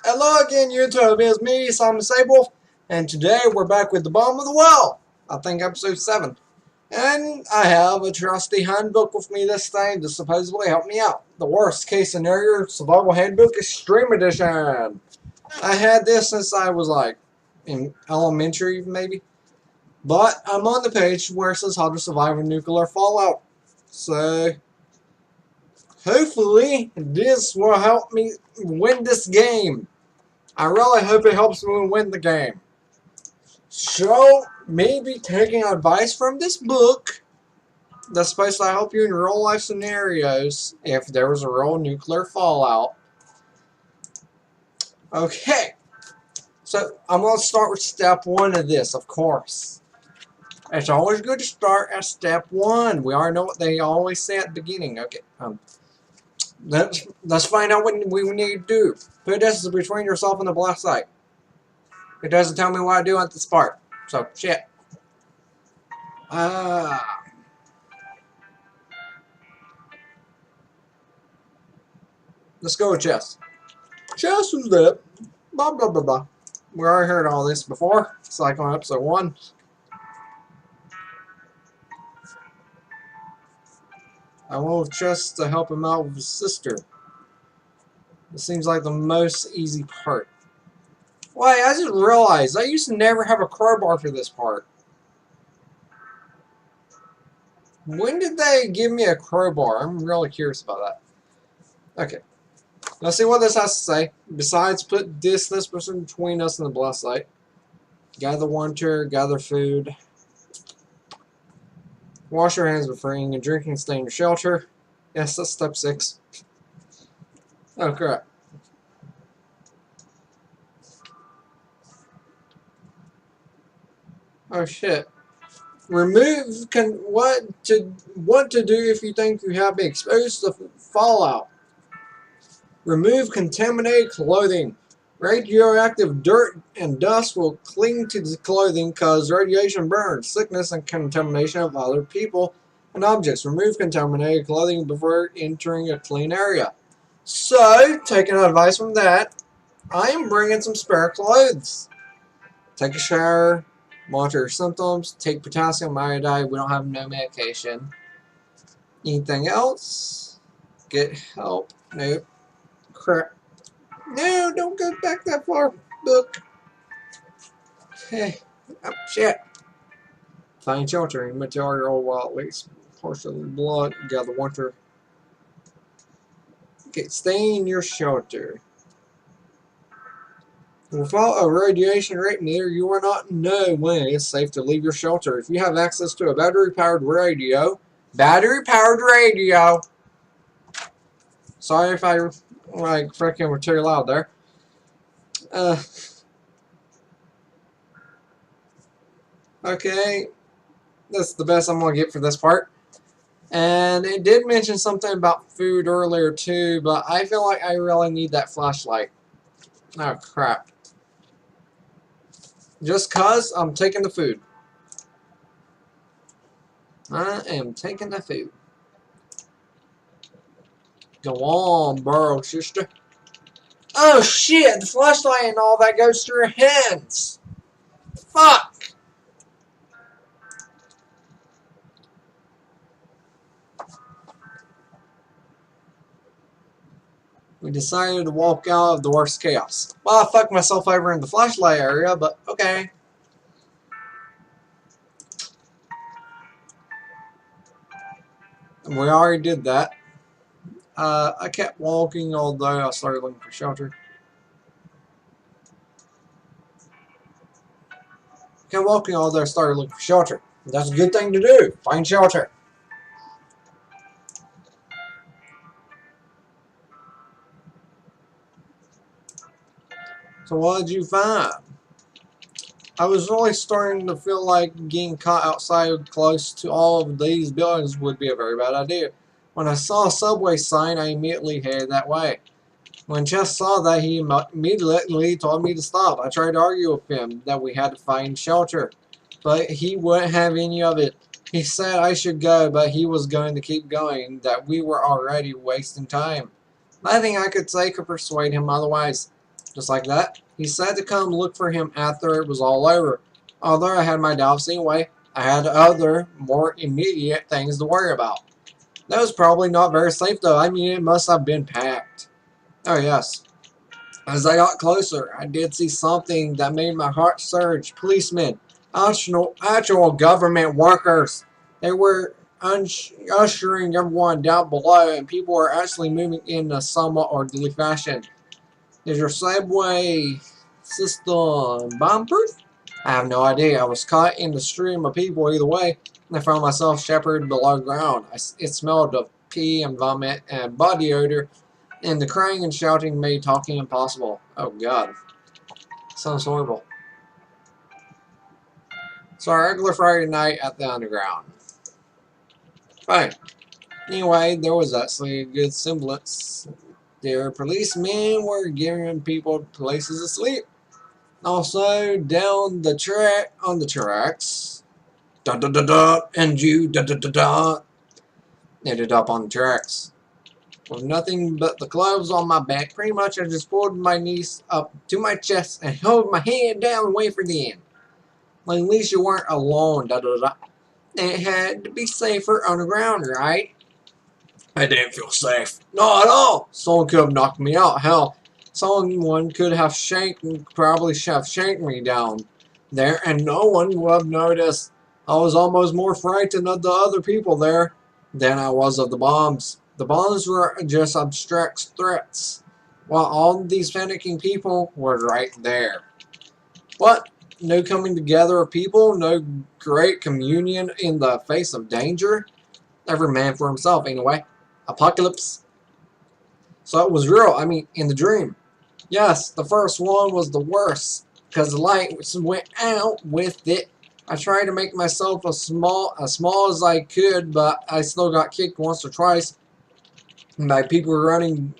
Hello again, YouTube. It's me, Simon Sable, and today we're back with the Bottom of the Well. I think episode 7. And I have a trusty handbook with me this time to supposedly help me out. The Worst Case Scenario Survival Handbook Extreme Edition. I had this since I was like in elementary, maybe. But I'm on the page where it says how to survive a nuclear fallout. So hopefully this will help me win this game. I really hope it helps me win the game. So, maybe taking advice from this book that's supposed to help you in real life scenarios if there was a real nuclear fallout. Okay, so I'm going to start with step 1 of this, of course. It's always good to start at step 1. We already know what they always say at the beginning. Okay, let's find out what we need to do. Put distance between yourself and the blast site. It doesn't tell me what I do at this part. So, shit. Let's go with chess. Chess is that. Blah, blah, blah, blah. We already heard all this before. It's like on episode 1. I went with chess to help him out with his sister. It seems like the most easy part. Wait, I just realized I used to never have a crowbar for this part. When did they give me a crowbar? I'm really curious about that. Okay. Let's see what this has to say. Besides, put distance between us and the blast site. Gather water, gather food. Wash your hands before eating and drinking, stay in your shelter. Yes, that's step 6. Oh, crap. Oh shit. Remove what to do if you think you have been exposed to fallout. Remove contaminated clothing. Radioactive dirt and dust will cling to the clothing, cause radiation burns, sickness, and contamination of other people and objects. Remove contaminated clothing before entering a clean area. So, taking advice from that, I am bringing some spare clothes. Take a shower. Monitor your symptoms. Take potassium iodide. We don't have no medication. Anything else? Get help. Nope. Crap. No, don't go back that far. Book. Hey. Oh, shit. Find shelter in material while at least partial blood. Gather water. Okay, stay in your shelter. Without a radiation rate meter, you will not know when it's safe to leave your shelter. If you have access to a battery-powered radio, sorry if I like freaking were too loud there. Okay, that's the best I'm gonna get for this part. And it did mention something about food earlier too, but I feel like I really need that flashlight. Oh crap. Just cause I'm taking the food. I am taking the food. Go on, bro, sister. Oh shit, the flashlight and all that goes through your hands. Fuck. We decided to walk out of the worst chaos. Well, I fucked myself over in the flashlight area, but okay. And we already did that. I kept walking, although I started looking for shelter. Kept walking, although I started looking for shelter. That's a good thing to do. Find shelter. So what did you find? I was really starting to feel like getting caught outside close to all of these buildings would be a very bad idea. When I saw a subway sign, I immediately headed that way. When Chess saw that, he immediately told me to stop. I tried to argue with him that we had to find shelter, but he wouldn't have any of it. He said I should go, but he was going to keep going, that we were already wasting time. Nothing I could say could persuade him otherwise. Just like that, he said to come look for him after it was all over. Although I had my doubts anyway, I had other, more immediate things to worry about. That was probably not very safe though. I mean, it must have been packed. Oh yes. As I got closer, I did see something that made my heart surge. Policemen, actual government workers. They were ushering everyone down below, and people were actually moving in a somewhat orderly fashion. Is your subway system bomb-proof? I have no idea. I was caught in the stream of people either way, and I found myself shepherded below ground. It smelled of pee and vomit and body odor, and the crying and shouting made talking impossible. Oh god. Sounds horrible. So our regular Friday night at the underground. Fine. Anyway, there was actually a good semblance. Their policemen were giving people places to sleep. Also, down the track, on the tracks, da da da da, and you da da da da, ended up on the tracks. With nothing but the gloves on my back, pretty much I just pulled my knees up to my chest and held my head down and wait for the end. Like, at least you weren't alone, da da da. It had to be safer on the ground, right? I didn't feel safe. Not at all. Someone could have knocked me out. Hell, someone could have probably shanked me down there, and no one would have noticed. I was almost more frightened of the other people there than I was of the bombs. The bombs were just abstract threats, while all these panicking people were right there. What? No coming together of people? No great communion in the face of danger? Every man for himself, anyway. Apocalypse. So it was real, I mean, in the dream. Yes, the first one was the worst, because the light went out with it. I tried to make myself as small as I could, but I still got kicked once or twice by people running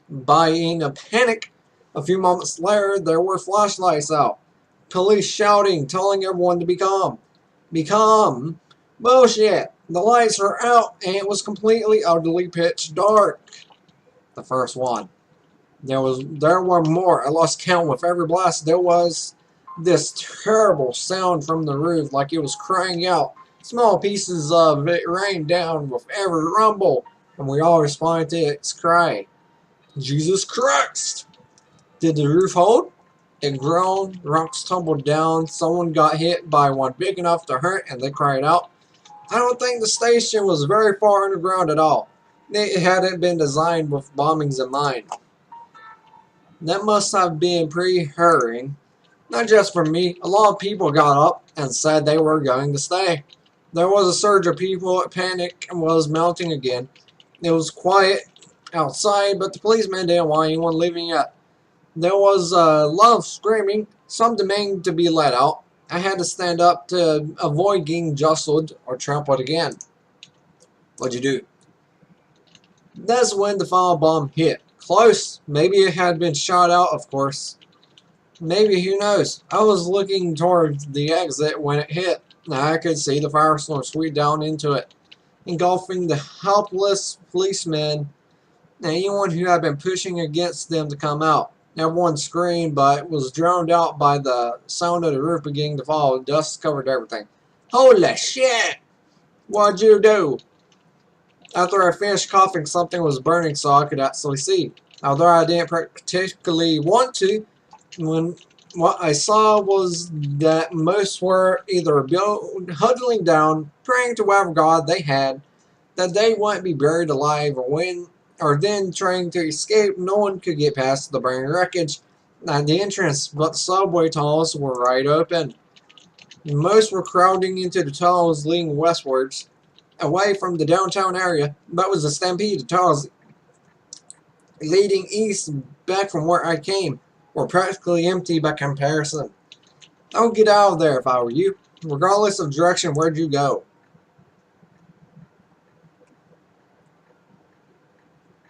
by in a panic. A few moments later, there were flashlights out. Police shouting, telling everyone to be calm. Be calm. Bullshit. The lights were out, and it was completely, utterly pitch dark. The first one. There were more. I lost count with every blast. There was this terrible sound from the roof, like it was crying out. Small pieces of it rained down with every rumble, and we all responded to its cry. Jesus Christ! Did the roof hold? It groaned, rocks tumbled down, someone got hit by one big enough to hurt, and they cried out. I don't think the station was very far underground at all. It hadn't been designed with bombings in mind. That must have been pretty harrowing. Not just for me, a lot of people got up and said they were going to stay. There was a surge of people, panic was mounting again. It was quiet outside, but the policemen didn't want anyone leaving yet. There was a lot of screaming, some demanding to be let out. I had to stand up to avoid getting jostled or trampled again. What'd you do? That's when the final bomb hit. Close. Maybe it had been shot out, of course. Maybe, who knows? I was looking towards the exit when it hit. I could see the firestorm sweep down into it, engulfing the helpless policemen and anyone who had been pushing against them to come out. Everyone screamed, but was drowned out by the sound of the roof beginning to fall. Dust covered everything. Holy shit! What'd you do? After I finished coughing, something was burning so I could actually see. Although I didn't particularly want to, what I saw was that most were either huddling down, praying to whatever god they had, that they wouldn't be buried alive, or then trying to escape. No one could get past the burning wreckage at the entrance, but the subway tunnels were right open. Most were crowding into the tunnels leading westwards, away from the downtown area. That was a stampede. The tunnels leading east back from where I came were practically empty by comparison. I would get out of there if I were you. Regardless of direction, where'd you go?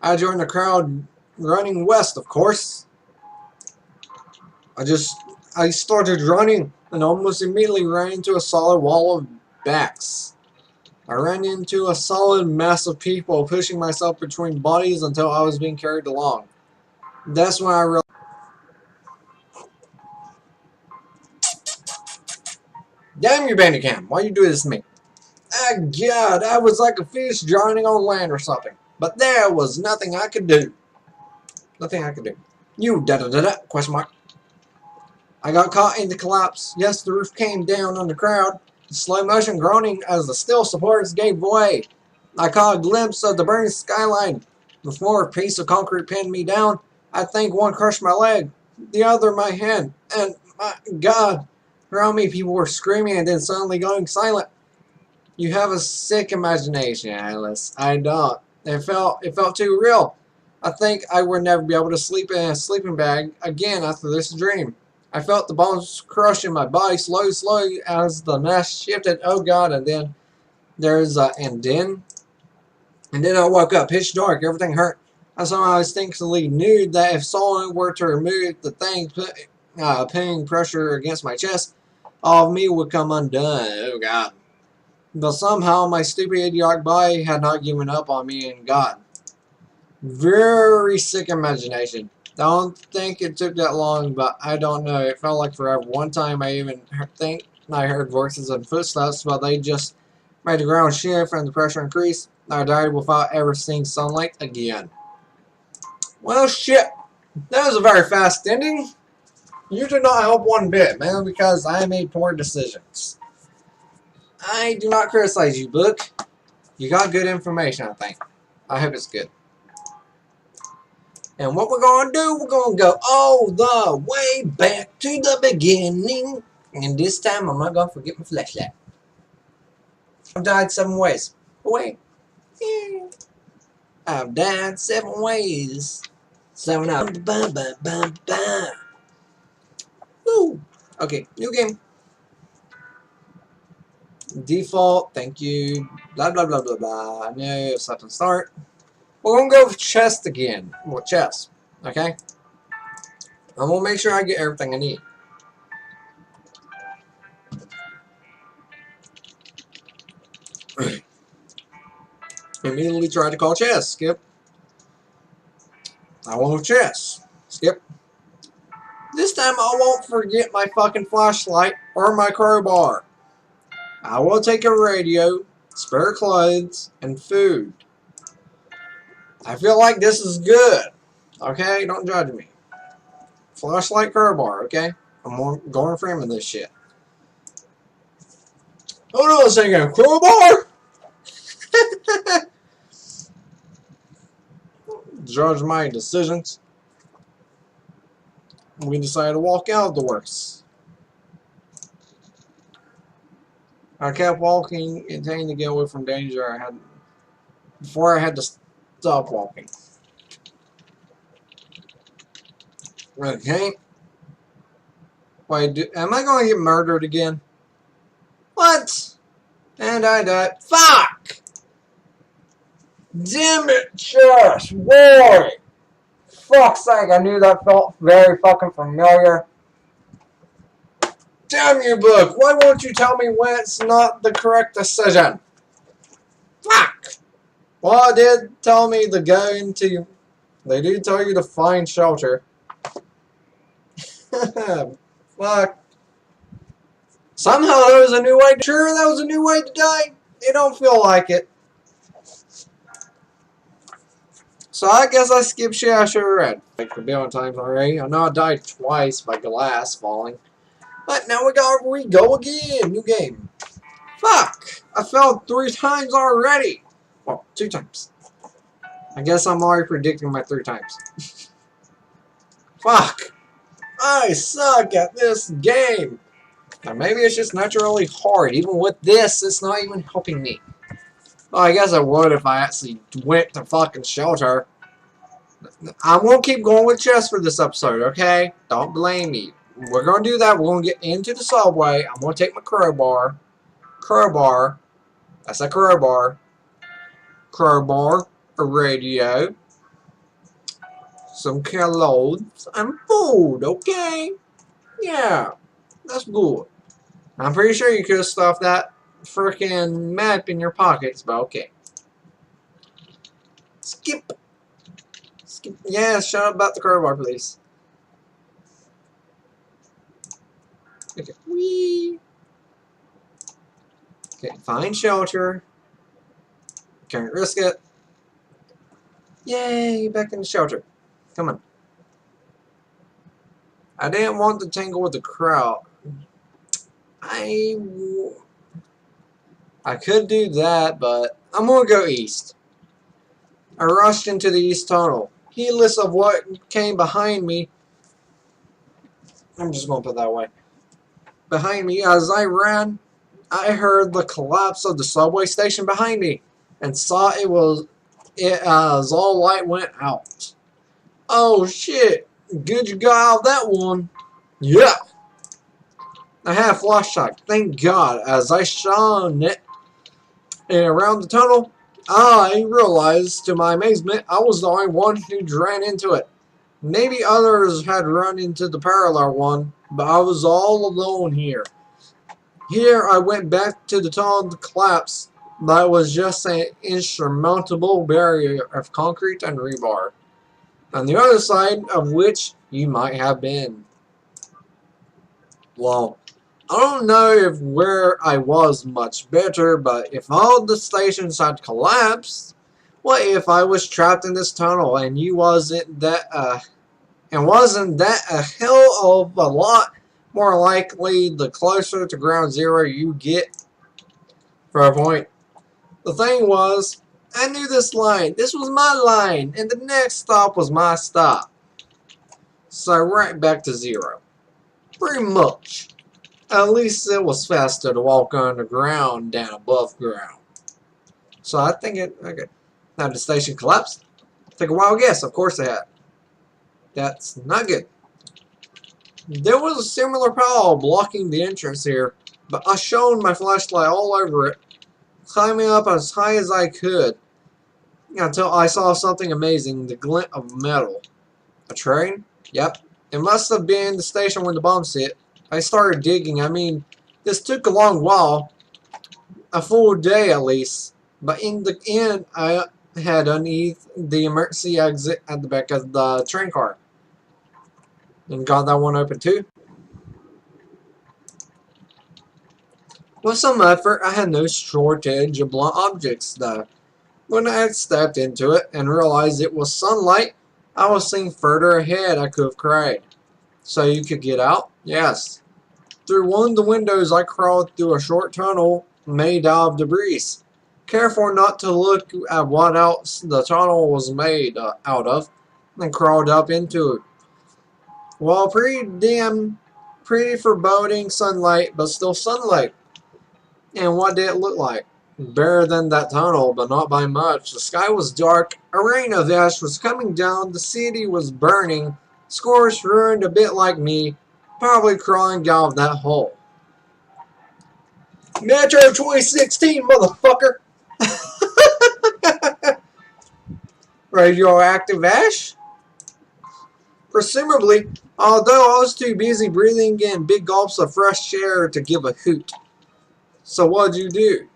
I joined the crowd running west, of course. I started running and almost immediately ran into a solid wall of backs. I ran into a solid mass of people, pushing myself between bodies until I was being carried along. That's when I realized you, Bandicam. Why you do this to me? Ah, God, I was like a fish drowning on land or something. But there was nothing I could do. Nothing I could do. You da-da-da-da, question mark. I got caught in the collapse. Yes, the roof came down on the crowd. The slow motion groaning as the steel supports gave way. I caught a glimpse of the burning skyline. Before a piece of concrete pinned me down, I think one crushed my leg, the other my hand, and my God, around me people were screaming and then suddenly going silent. You have a sick imagination, Alice. I don't. It felt too real. I think I would never be able to sleep in a sleeping bag again after this dream. I felt the bones crushing my body slowly as the nest shifted. Oh God, and then and then I woke up, pitch dark, everything hurt. I somehow instinctively knew that if someone were to remove the thing putting pressure against my chest, all of me would come undone. Oh God. But somehow my stupid idiotic body had not given up on me and God. Very sick imagination. Don't think it took that long, but I don't know. It felt like forever. One time I even think I heard voices and footsteps, but they just made the ground shift and the pressure increased. I died without ever seeing sunlight again. Well, shit. That was a very fast ending. You did not help one bit, man, because I made poor decisions. I do not criticize you, book. You got good information, I think. I hope it's good. And what we're going to do, we're going to go all the way back to the beginning. And this time, I'm not going to forget my flashlight. I've died 7 ways. Oh, wait. Yeah. I've died 7 ways. 7 up. Woo. Okay, new game. Default, thank you. Blah, blah, blah, blah, blah. No, set and start. We're going to go with chest again. Well, chest. Okay? I'm going to make sure I get everything I need. Immediately try to call chest. Skip. I want chest. Skip. This time I won't forget my fucking flashlight or my crowbar. I will take a radio, spare clothes, and food. I feel like this is good. Okay? Don't judge me. Flashlight, crowbar, okay? I'm going framing this shit. Hold on a second. Crowbar? Judge my decisions. We decided to walk out of the works. I kept walking, intending to get away from danger. Before I had to stop walking. Okay. Wait, am I going to get murdered again? What? And I died. Fuck! Damn it, Josh! Why? Fuck's sake, I knew that felt very fucking familiar. Damn you, book! Why won't you tell me when it's not the correct decision? Fuck! Well, they did tell me to go into... They did tell you to find shelter. Fuck. Somehow that was a new way. Sure, that was a new way to die. It don't feel like it. So I guess I skipped shit I should have read. Like a billion times already. I know I died twice by glass falling. But now we go again. New game. Fuck! I fell 3 times already. Well, 2 times. I guess I'm already predicting my 3 times. Fuck! I suck at this game. Now maybe it's just naturally hard. Even with this, it's not even helping me. Well, I guess I would if I actually went to fucking shelter. I'm gonna keep going with chess for this episode, okay? Don't blame me. We're gonna do that. We're gonna get into the subway. I'm gonna take my crowbar. Crowbar. That's a crowbar. Crowbar. A radio. Some clothes. And food, okay? Yeah. That's good. I'm pretty sure you could have stuffed that freaking map in your pockets, but okay. Skip. Skip. Yeah, shut up about the crowbar, please. Okay. Whee. Okay, find shelter. Can't risk it. Yay, back in the shelter. Come on. I didn't want to tangle with the crowd. I could do that, but I'm gonna go east. I rushed into the east tunnel. Heedless of what came behind me. I'm just gonna put it that way. Behind me, as I ran, I heard the collapse of the subway station behind me, and saw it as all light went out. Oh shit! Good you got out of that one. Yeah! I had a flashlight, thank God. As I shone it around the tunnel, I realized to my amazement I was the only one who ran into it. Maybe others had run into the parallel one, but I was all alone here. Here I went back to the tunnel to collapse. That was just an insurmountable barrier of concrete and rebar, on the other side of which you might have been. Well, I don't know if where I was much better, but if all the stations had collapsed, what if I was trapped in this tunnel and wasn't that a hell of a lot more likely the closer to ground zero you get? For a point. The thing was, I knew this line. This was my line, and the next stop was my stop. So right back to zero. Pretty much. At least it was faster to walk underground than above ground. So I think okay. Now the station collapsed. Take a wild guess. Of course it had. That's not good. There was a similar pile blocking the entrance here, but I shone my flashlight all over it, climbing up as high as I could, until I saw something amazing, the glint of metal. A train? Yep. It must have been the station where the bombs hit. I started digging. I mean, this took a long while, a full day at least, but in the end I had unearthed the emergency exit at the back of the train car. And got that one open too. With some effort, I had no shortage of blunt objects though. When I had stepped into it and realized it was sunlight, I was seeing further ahead. I could have cried. So you could get out? Yes. Through one of the windows I crawled through a short tunnel made out of debris. Careful not to look at what else the tunnel was made out of, and crawled up into it. Well, pretty foreboding sunlight, but still sunlight. And what did it look like? Better than that tunnel, but not by much. The sky was dark. A rain of ash was coming down. The city was burning. Scorched, ruined, a bit like me, probably crawling out of that hole. Metro 2016, motherfucker! Radioactive ash? Presumably, although I was too busy breathing in big gulps of fresh air to give a hoot. So what'd you do?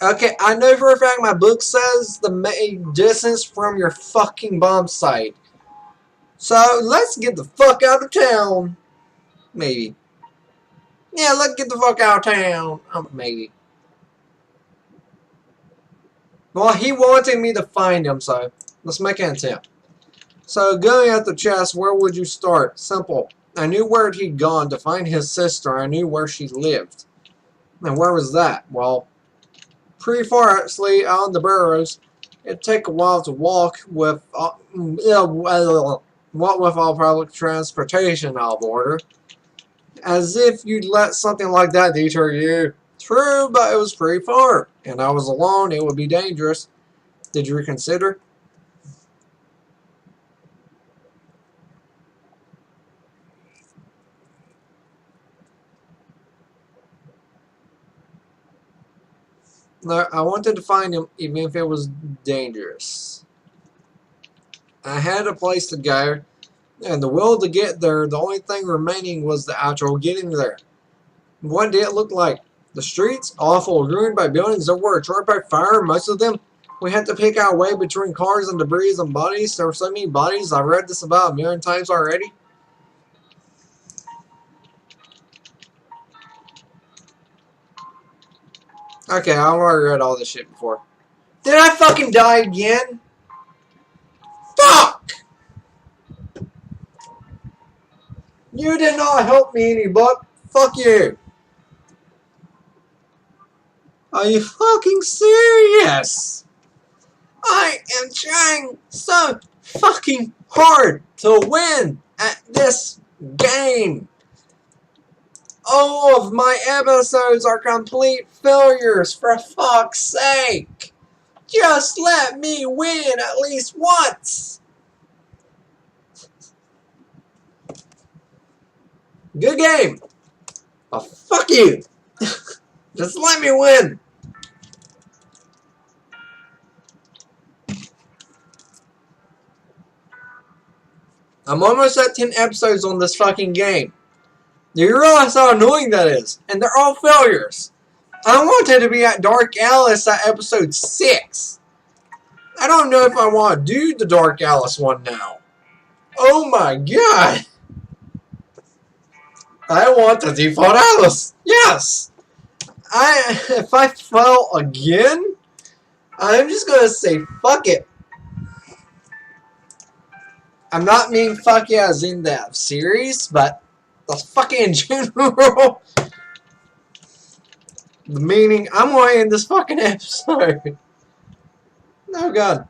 Okay, I know for a fact my book says the distance from your fucking bomb site. So let's get the fuck out of town. Maybe. Yeah, let's get the fuck out of town. Maybe. Well, he wanted me to find him, so let's make an attempt. So going at the chest, where would you start? Simple. I knew where he'd gone to find his sister. I knew where she lived. And where was that? Well, pretty far actually, out in the burrows. It'd take a while to walk with all public transportation out of order. As if you'd let something like that deter you. True, but it was pretty far, and I was alone. It would be dangerous. Did you reconsider? No, I wanted to find him even if it was dangerous. I had a place to go, and the will to get there. The only thing remaining was the actual getting there. What did it look like? The streets? Awful, ruined by buildings that were destroyed by fire, most of them. We had to pick our way between cars and debris and bodies. There were so many bodies. I've read this about a million times already. Okay, I've already read all this shit before. Did I fucking die again? Fuck! You did not help me any, but fuck you. Are you fucking serious? I am trying so fucking hard to win at this game. All of my episodes are complete failures, for fuck's sake. Just let me win at least once. Good game. Oh, fuck you. Just let me win. I'm almost at 10 episodes on this fucking game. Do you realize how annoying that is? And they're all failures. I wanted to be at Dark Alice at episode 6. I don't know if I want to do the Dark Alice one now. Oh my god. I want the default Alice. Yes. If I fail again, I'm just going to say fuck it. I'm not meaning fuck yeah as in that series, but the fucking in general. The meaning, I'm going to end this fucking episode. Oh god.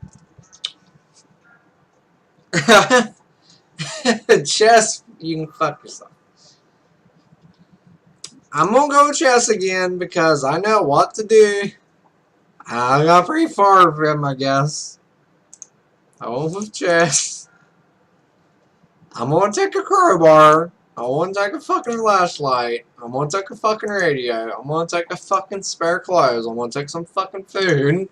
Chess, you can fuck yourself. I'm gonna go chess again because I know what to do. I got pretty far from him, I guess. I went with chess. I'm gonna take a crowbar. I want to take a fucking flashlight. I'm gonna take a fucking radio. I'm gonna take a fucking spare clothes. I'm gonna take some fucking food.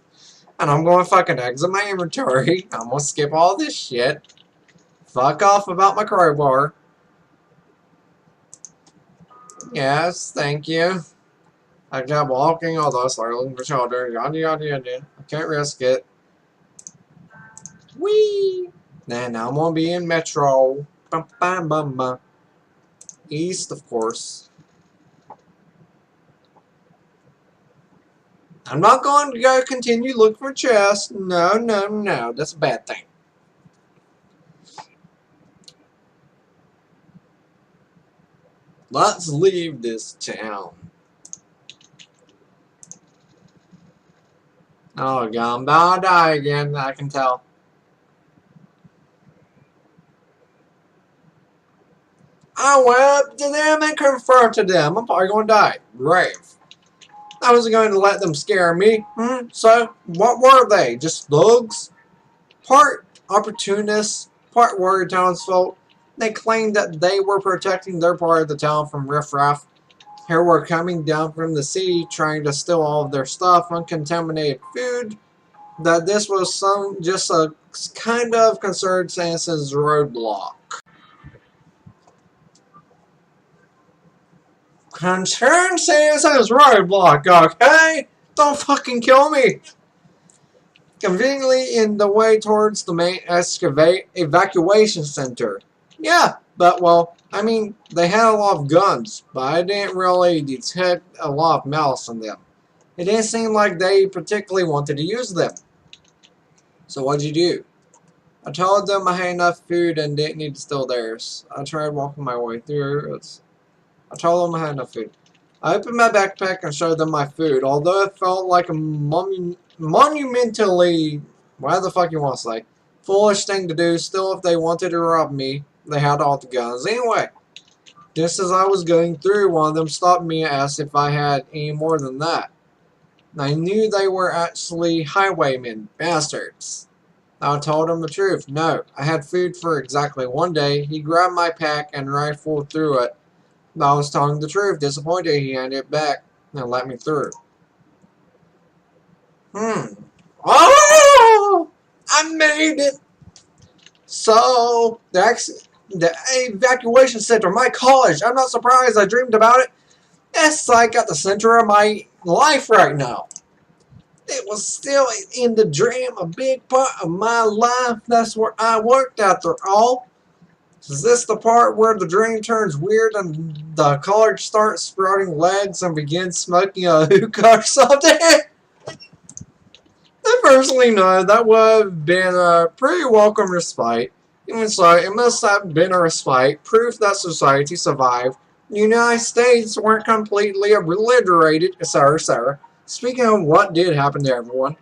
And I'm gonna fucking exit my inventory. I'm gonna skip all this shit. Fuck off about my crowbar. Yes, thank you. I kept walking, although slowly looking for shelter. Yada yada yada. I can't risk it. Whee! Now I'm gonna be in Metro. Bum, bum, bum, bum. East, of course. I'm not going to go continue looking for chests. No, no, no. That's a bad thing. Let's leave this town. Oh god, I'm about to die again, I can tell. I went up to them and confronted them. I'm probably going to die. Brave. I wasn't going to let them scare me. So, what were they? Just thugs? Part opportunists, part warrior townsfolk. They claimed that they were protecting their part of the town from riffraff who were coming down from the sea trying to steal all of their stuff, uncontaminated food. That this was just a kind of concerned citizens roadblock. Concerned citizens roadblock, okay? Don't fucking kill me. Conveniently in the way towards the main evacuation center. Yeah, but well, I mean, they had a lot of guns, but I didn't really detect a lot of malice in them. It didn't seem like they particularly wanted to use them. So what'd you do? I told them I had enough food and didn't need to steal theirs. I tried walking my way through. I told them I had enough food. I opened my backpack and showed them my food, although it felt like a monumentally, whatever the fuck you want to say, foolish thing to do. Still, if they wanted to rob me, they had all the guns. Anyway, just as I was going through, one of them stopped me and asked if I had any more than that. I knew they were actually highwaymen, bastards. I told him the truth. No, I had food for exactly one day. He grabbed my pack and rifled through it. I was telling the truth. Disappointed, he handed it back and let me through. Oh! I made it! So, the evacuation center, my college. I'm not surprised. I dreamed about it. It's like at the center of my life right now. It was still in the dream, a big part of my life. That's where I worked after all. Is this the part where the dream turns weird and the college starts sprouting legs and begins smoking a hookah or something? I personally know that would have been a pretty welcome respite. Even so, it must have been a respite, proof that society survived. The United States weren't completely obliterated, etc. Speaking of what did happen to everyone,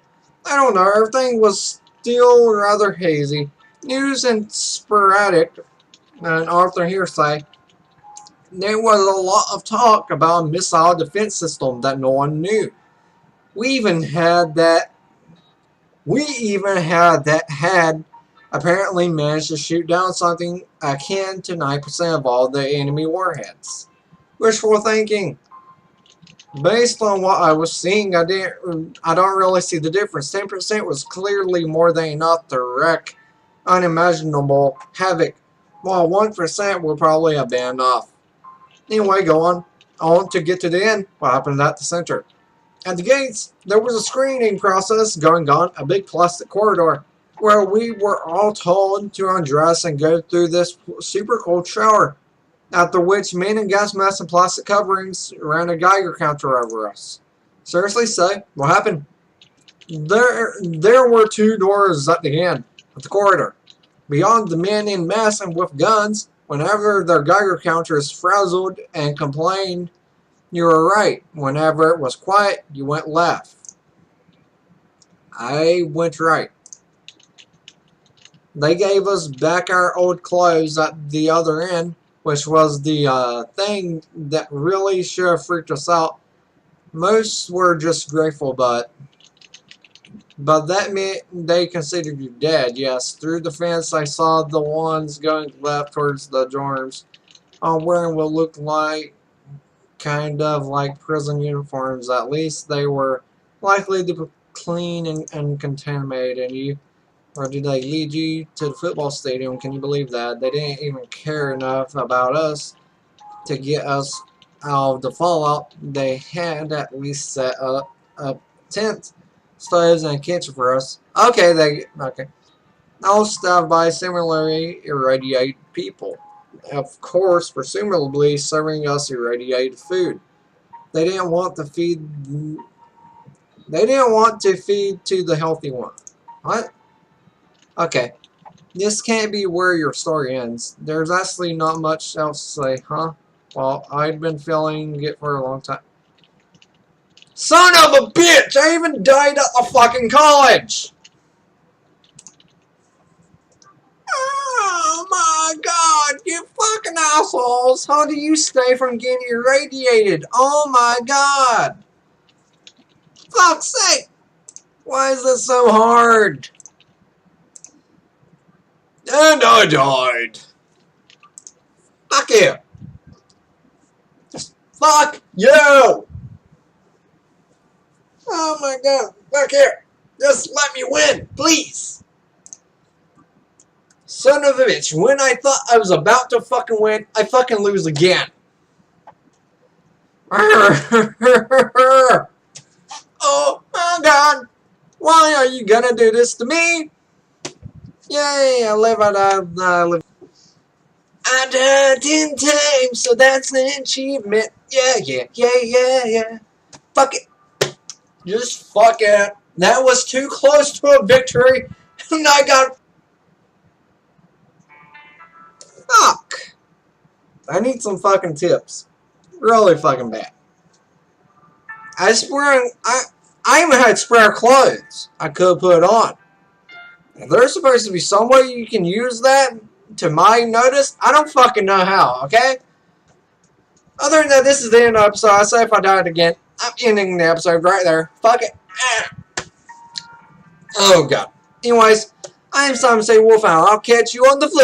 I don't know, everything was still rather hazy. News and sporadic, and Arthur hearsay. There was a lot of talk about a missile defense system that no one knew. We even had that had apparently managed to shoot down something akin to 9% of all the enemy warheads. Wishful thinking. Based on what I was seeing, I don't really see the difference. 10% was clearly more than enough to wreak unimaginable havoc, while 1% would probably have been enough. Anyway, go on. On to get to the end. What happened at the center? At the gates, there was a screening process going on, a big plastic corridor, where we were all told to undress and go through this super cold shower, after which men in gas masks and plastic coverings ran a Geiger counter over us. Seriously, say, what happened? There were two doors at the end of the corridor. Beyond the men in masks and with guns, whenever their Geiger counters frazzled and complained, you were right. Whenever it was quiet, you went left. I went right. They gave us back our old clothes at the other end, which was the thing that really should have freaked us out. Most were just grateful, but that meant they considered you dead. Yes, through the fence I saw the ones going left towards the dorms, wearing what looked like kind of like prison uniforms. At least they were likely to be clean and uncontaminated. Or did they lead you to the football stadium? Can you believe that? They didn't even care enough about us to get us out of the fallout. They had at least set up tent, stoves, and a kitchen for us. Okay. I was staffed by similarly irradiated people. Of course, presumably serving us irradiated food. They didn't want to feed to the healthy one. What? Okay. This can't be where your story ends. There's actually not much else to say, huh? Well, I'd been feeling it for a long time. Son of a bitch! I even died at the fucking college! Oh my god, you fucking assholes! How do you stay from getting irradiated? Oh my god! Fuck's sake! Why is this so hard? And I died. Fuck you! Just fuck you! Oh my god, fuck here! Just let me win, please! Son of a bitch, when I thought I was about to fucking win, I fucking lose again. Oh my god! Why are you gonna do this to me? Yay, I live. I died 10 times, so that's an achievement. Yeah. Fuck it. Just fuck it. That was too close to a victory, and I got... Fuck. I need some fucking tips. Really fucking bad. I even had spare clothes I could put on. If there's supposed to be some way you can use that to my notice, I don't fucking know how, okay? Other than that, this is the end of the episode. I say if I died again, I'm ending the episode right there. Fuck it. Oh, God. Anyways, I am Simon Say Wolf, and I'll catch you on the flip.